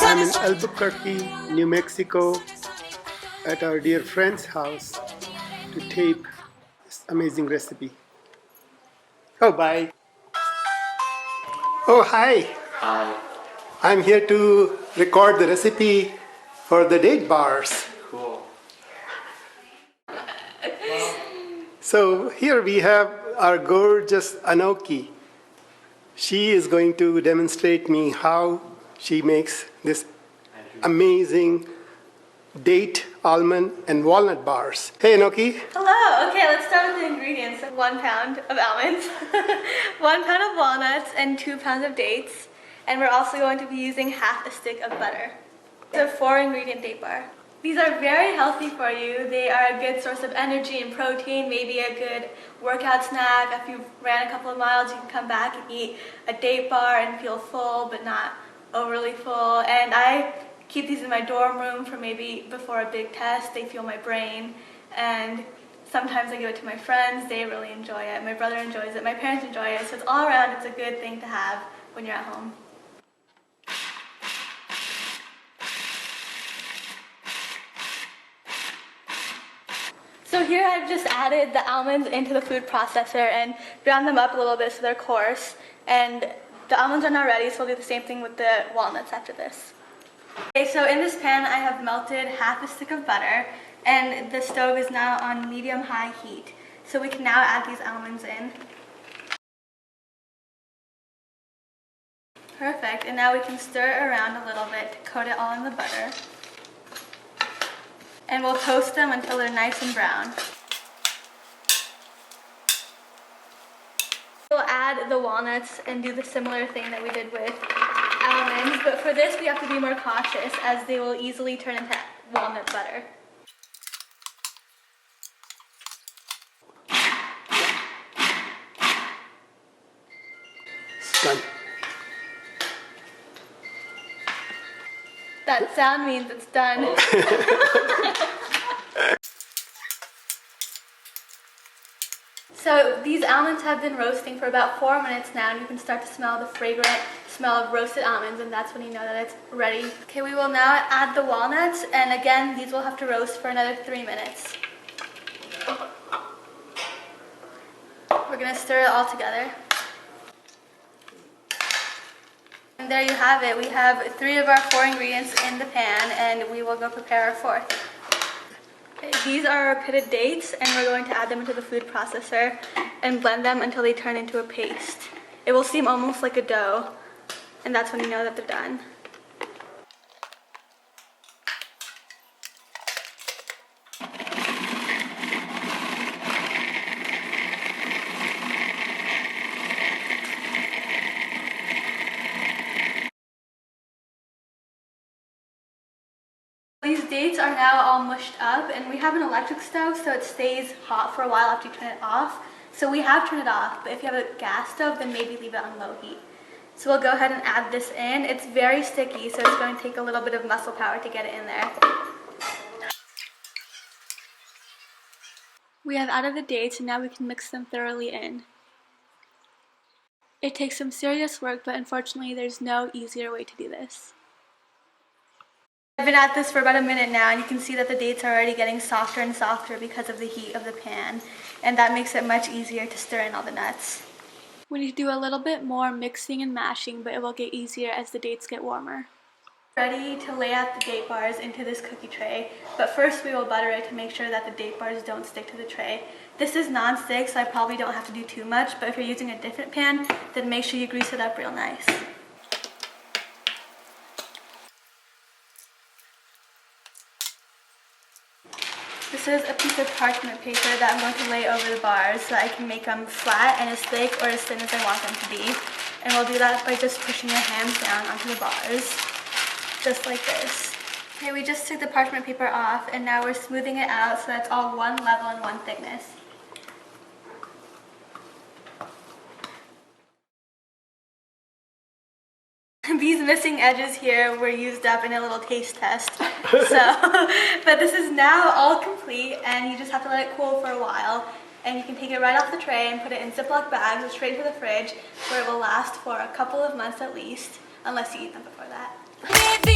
I'm in Albuquerque, New Mexico, at our dear friend's house to tape this amazing recipe. Oh, bye. Oh, hi. Hi. I'm here to record the recipe for the date bars. Cool. So here we have our gorgeous Anoki. She is going to demonstrate me how she makes this amazing date, almond, and walnut bars. Hey, Anoki. Hello! Okay, let's start with the ingredients. 1 pound of almonds, 1 pound of walnuts, and 2 pounds of dates. And we're also going to be using half a stick of butter. It's a 4-ingredient date bar. These are very healthy for you. They are a good source of energy and protein, maybe a good workout snack. If you ran a couple of miles, you can come back and eat a date bar and feel full, but not overly full. And I keep these in my dorm room for maybe before a big test. They fuel my brain. And sometimes I give it to my friends. They really enjoy it. My brother enjoys it. My parents enjoy it. So it's all around, it's a good thing to have when you're at home. So here I've just added the almonds into the food processor and ground them up a little bit so they're coarse. And the almonds are now ready, so we'll do the same thing with the walnuts after this. Okay, so in this pan I have melted half a stick of butter, and the stove is now on medium-high heat. So we can now add these almonds in. Perfect, and now we can stir it around a little bit to coat it all in the butter. And we'll toast them until they're nice and brown. We'll add the walnuts and do the similar thing that we did with almonds, but for this we have to be more cautious as they will easily turn into walnut butter. It's done. That sound means it's done. So these almonds have been roasting for about 4 minutes now, and you can start to smell the fragrant smell of roasted almonds, and that's when you know that it's ready. Okay, we will now add the walnuts, and again, these will have to roast for another 3 minutes. We're gonna stir it all together. And there you have it. We have 3 of our 4 ingredients in the pan, and we will go prepare our 4th. Okay, these are our pitted dates, and we're going to add them into the food processor and blend them until they turn into a paste. It will seem almost like a dough, and that's when you know that they're done. These dates are now all mushed up, and we have an electric stove so it stays hot for a while after you turn it off. So we have turned it off, but if you have a gas stove, then maybe leave it on low heat. So we'll go ahead and add this in. It's very sticky, so it's going to take a little bit of muscle power to get it in there. We have added the dates, and now we can mix them thoroughly in. It takes some serious work, but unfortunately there's no easier way to do this. I've been at this for about a minute now, and you can see that the dates are already getting softer and softer because of the heat of the pan, and that makes it much easier to stir in all the nuts. We need to do a little bit more mixing and mashing, but it will get easier as the dates get warmer. Ready to lay out the date bars into this cookie tray, but first we will butter it to make sure that the date bars don't stick to the tray. This is non-stick, so I probably don't have to do too much, but if you're using a different pan, then make sure you grease it up real nice. This is a piece of parchment paper that I'm going to lay over the bars so that I can make them flat and as thick or as thin as I want them to be. And we'll do that by just pushing your hands down onto the bars, just like this. Okay, we just took the parchment paper off, and now we're smoothing it out so that it's all one level and one thickness. These missing edges here were used up in a little taste test. But this is now all complete, and you just have to let it cool for a while. and you can take it right off the tray and put it in Ziploc bags straight to the fridge where it will last for a couple of months at least, unless you eat them before that.